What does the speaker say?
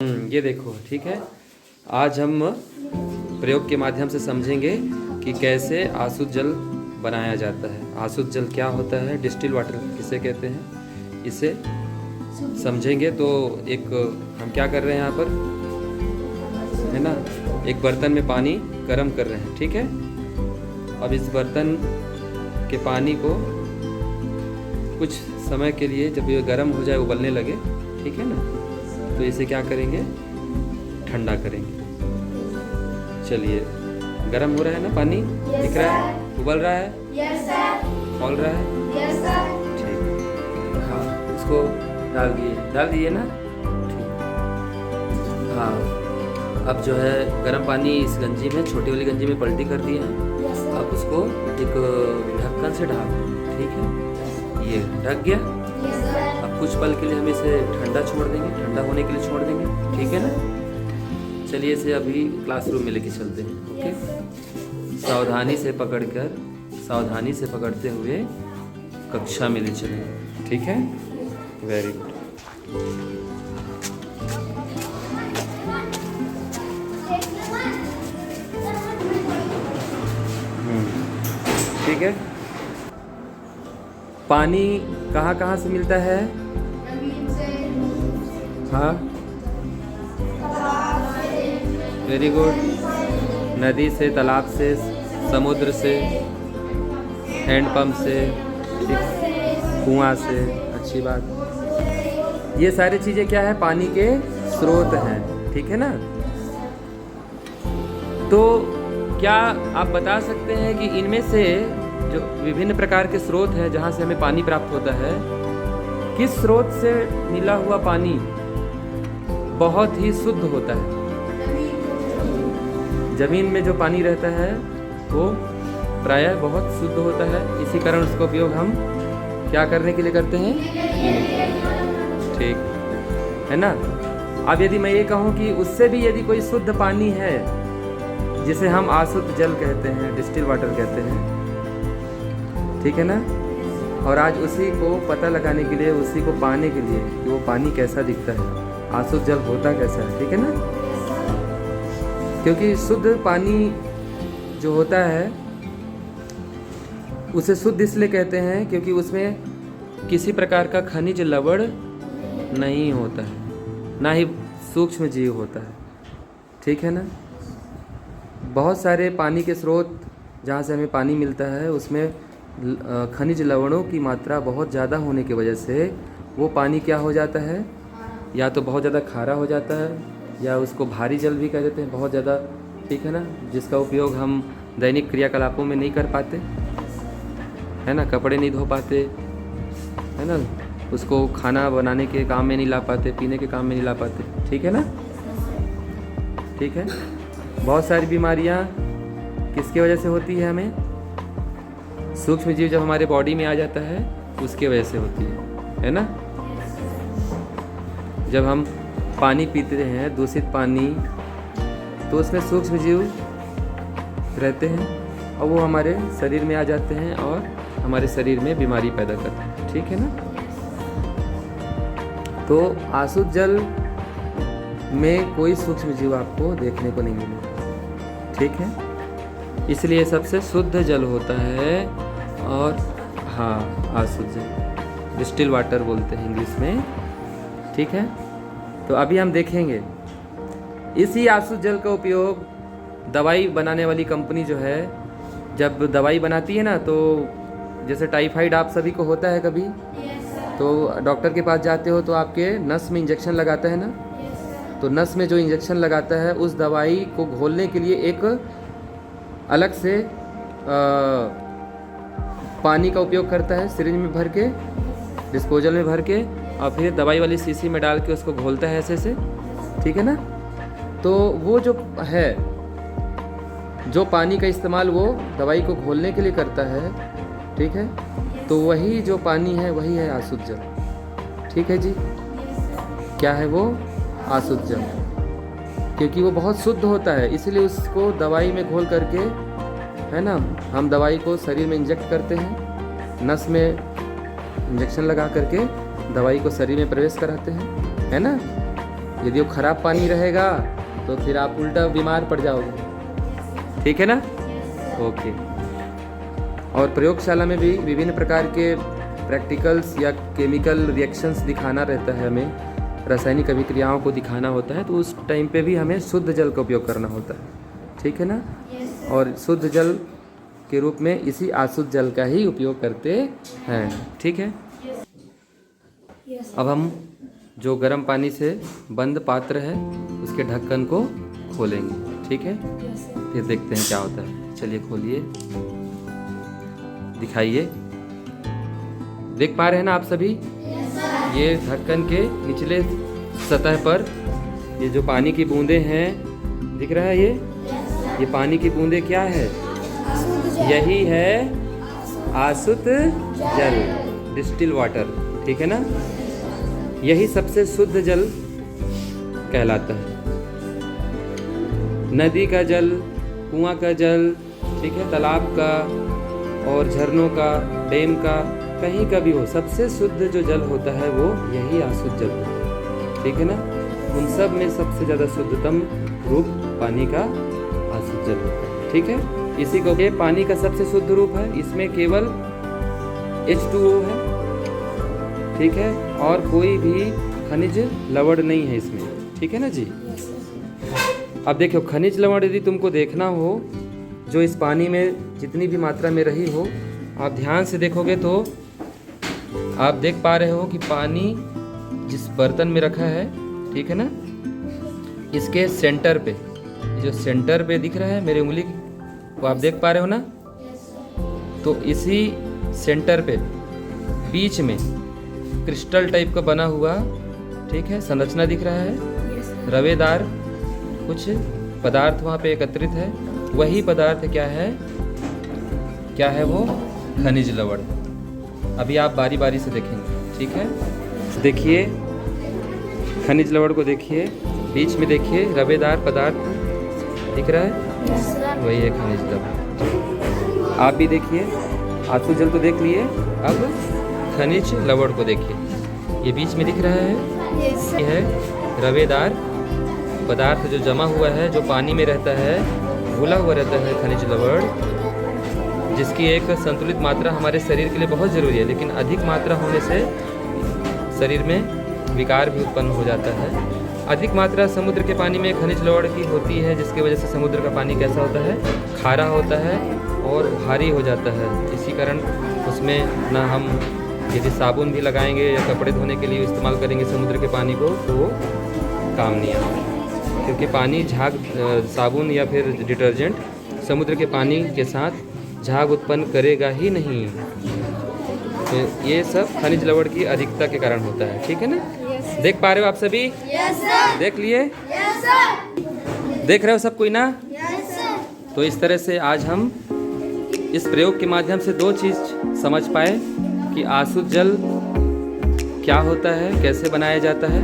ये देखो, ठीक है। आज हम प्रयोग के माध्यम से समझेंगे कि कैसे आसुत जल बनाया जाता है। आसुत जल क्या होता है, डिस्टिल वाटर किसे कहते हैं, इसे समझेंगे। तो एक हम क्या कर रहे हैं यहाँ पर, है ना, एक बर्तन में पानी गर्म कर रहे हैं, ठीक है। अब इस बर्तन के पानी को कुछ समय के लिए, जब ये गर्म हो जाए, उबलने लगे, ठीक है ना, तो इसे क्या करेंगे, ठंडा करेंगे। चलिए, गर्म हो रहा है ना पानी, दिख रहा है, उबल रहा है, खौल रहा है, ठीक। हाँ, इसको डाल दिए ना, ठीक। हाँ, अब जो है गर्म पानी इस गंजी में, छोटी वाली गंजी में पलटी कर दिया है। अब उसको एक ढक्कन से ढक दो, ठीक है। ये ढक गया। अब कुछ पल के लिए हम इसे ठंडा छोड़ देंगे, ठंडा होने के लिए छोड़ देंगे, ठीक है ना। चलिए इसे अभी क्लासरूम में लेके चलते हैं, ओके। सावधानी से पकड़ते हुए कक्षा में ले चलेंगे, ठीक है। Very good. ठीक है। पानी कहाँ कहाँ से मिलता है? हाँ, वेरी गुड। नदी से, तालाब से, समुद्र से, हैंडपंप से, ठीक, कुआं से, अच्छी बात। ये सारी चीज़ें क्या है, पानी के स्रोत हैं, ठीक है ना। तो क्या आप बता सकते हैं कि इनमें से जो विभिन्न प्रकार के स्रोत हैं जहाँ से हमें पानी प्राप्त होता है, किस स्रोत से मिला हुआ पानी बहुत ही शुद्ध होता है? जमीन में जो पानी रहता है वो प्रायः बहुत शुद्ध होता है। इसी कारण उसका उपयोग हम क्या करने के लिए करते हैं, ठीक है ना। अब यदि मैं ये कहूँ कि उससे भी यदि कोई शुद्ध पानी है, जिसे हम आशुद्ध जल कहते हैं, डिस्टिल वाटर कहते हैं, ठीक है ना, और आज उसी को पता लगाने के लिए, उसी को पाने के लिए कि वो पानी कैसा दिखता है, आशुद्ध जल होता कैसा है, ठीक है ना। क्योंकि शुद्ध पानी जो होता है उसे शुद्ध इसलिए कहते हैं क्योंकि उसमें किसी प्रकार का खनिज लवण नहीं होता है, ना ही सूक्ष्म जीव होता है, ठीक है ना। बहुत सारे पानी के स्रोत जहाँ से हमें पानी मिलता है, उसमें खनिज लवणों की मात्रा बहुत ज़्यादा होने की वजह से वो पानी क्या हो जाता है, या तो बहुत ज़्यादा खारा हो जाता है, या उसको भारी जल भी कह देते हैं, बहुत ज़्यादा, ठीक है ना, जिसका उपयोग हम दैनिक क्रियाकलापों में नहीं कर पाते, है ना, कपड़े नहीं धो पाते, है ना, उसको खाना बनाने के काम में नहीं ला पाते, पीने के काम में नहीं ला पाते, ठीक है ना, ठीक है। बहुत सारी बीमारियाँ किसकी वजह से होती है हमें, सूक्ष्म जीव जब हमारे बॉडी में आ जाता है उसके वजह से होती है ना। जब हम पानी पीते हैं, दूषित पानी, तो उसमें सूक्ष्म जीव रहते हैं और वो हमारे शरीर में आ जाते हैं और हमारे शरीर में बीमारी पैदा करते हैं, ठीक है ना। तो आशुद्ध जल में कोई सूक्ष्म जीव आपको देखने को नहीं मिलेगा, ठीक है। इसलिए सबसे शुद्ध जल होता है। और हाँ, आशुद्ध जल, डिस्टिल वाटर बोलते हैं इंग्लिश में, ठीक है। तो अभी हम देखेंगे इसी आशुद्ध जल का उपयोग दवाई बनाने वाली कंपनी जो है, जब दवाई बनाती है ना, तो जैसे टाइफाइड आप सभी को होता है कभी, तो डॉक्टर के पास जाते हो तो आपके नस में इंजेक्शन लगाता है ना, तो नस में जो इंजेक्शन लगाता है उस दवाई को घोलने के लिए एक अलग से पानी का उपयोग करता है, सिरिंज में भर के, डिस्पोजल में भर के, और फिर दवाई वाली शीशी में डाल के उसको घोलता है ऐसे से, ठीक है ना। तो वो जो है, जो पानी का इस्तेमाल वो दवाई को घोलने के लिए करता है, ठीक है, तो वही जो पानी है वही है आशुद्ध जल, ठीक है जी। क्या है वो? आशुद्ध जल, क्योंकि वो बहुत शुद्ध होता है, इसलिए उसको दवाई में घोल करके, है ना, हम दवाई को शरीर में इंजेक्ट करते हैं, नस में इंजेक्शन लगा करके दवाई को शरीर में प्रवेश कराते हैं, है ना। यदि वो खराब पानी रहेगा तो फिर आप उल्टा बीमार पड़ जाओगे। ठीक है ना? ओके। और प्रयोगशाला में भी विभिन्न प्रकार के प्रैक्टिकल्स या केमिकल रिएक्शंस दिखाना रहता है, हमें रासायनिक अभिक्रियाओं को दिखाना होता है, तो उस टाइम पे भी हमें शुद्ध जल का उपयोग करना होता है। ठीक है ना? और शुद्ध जल के रूप में इसी अशुद्ध जल का ही उपयोग करते हैं। ठीक है? अब हम जो गर्म पानी से बंद पात्र है उसके ढक्कन को खोलेंगे। ठीक है? फिर देखते हैं क्या होता है। चलिए खोलिए, दिखाइए। देख पा रहे हैं ना आप सभी? ये ढक्कन के निचले सतह पर ये जो पानी की बूंदें हैं, दिख रहा है ये पानी की बूंदें क्या है? यही है अशुद्ध जल, डिस्टिल वाटर। ठीक है ना? यही सबसे शुद्ध जल कहलाता है। नदी का जल, कुआं का जल, ठीक है, तालाब का और झरनों का, डैम का, कहीं का भी हो, सबसे शुद्ध जो जल होता है वो यही अशुद्ध जल होता है। ठीक है ना? उन सब में सबसे ज़्यादा शुद्धतम रूप पानी का अशुद्ध जल होता है। ठीक है? इसी को ये पानी का सबसे शुद्ध रूप है। इसमें केवल H2O है। ठीक है? और कोई भी खनिज लवण नहीं है इसमें। ठीक है ना जी? अब देखो, खनिज लवण यदि तुमको देखना हो जो इस पानी में जितनी भी मात्रा में रही हो, आप ध्यान से देखोगे तो आप देख पा रहे हो कि पानी जिस बर्तन में रखा है, ठीक है ना, इसके सेंटर पे, जो सेंटर पे दिख रहा है मेरी उंगली वो आप देख पा रहे हो ना? तो इसी सेंटर पे बीच में क्रिस्टल टाइप का बना हुआ, ठीक है, संरचना दिख रहा है। रवेदार कुछ पदार्थ वहाँ पे एकत्रित है। वही पदार्थ क्या है? क्या है वो? खनिज लवण। अभी आप बारी बारी से देखेंगे। ठीक है? देखिए, खनिज लवण को देखिए, बीच में देखिए रवेदार पदार्थ दिख रहा है, वही है खनिज लवण। आप भी देखिए, अशुद्ध जल तो देख लिए, अब खनिज लवण को देखिए। ये बीच में दिख रहा है, ये है रवेदार पदार्थ जो जमा हुआ है, जो पानी में रहता है, घुला हुआ रहता है, खनिज लवण, जिसकी एक संतुलित मात्रा हमारे शरीर के लिए बहुत ज़रूरी है। लेकिन अधिक मात्रा होने से शरीर में विकार भी उत्पन्न हो जाता है। अधिक मात्रा समुद्र के पानी में खनिज लवण की होती है, जिसकी वजह से समुद्र का पानी कैसा होता है? खारा होता है और भारी हो जाता है। इसी कारण उसमें ना हम यदि साबुन भी लगाएंगे या कपड़े धोने के लिए इस्तेमाल करेंगे समुद्र के पानी को, तो वो काम नहीं आएगा, क्योंकि पानी झाग, साबुन या फिर डिटर्जेंट समुद्र के पानी के साथ झाग उत्पन्न करेगा ही नहीं। तो ये सब खनिज लवण की अधिकता के कारण होता है। ठीक है ना? देख पा रहे हो आप सभी? देख लिए? देख रहे हो सब कोई ना? तो इस तरह से आज हम इस प्रयोग के माध्यम से दो चीज़ समझ पाए कि अशुद्ध जल क्या होता है, कैसे बनाया जाता है,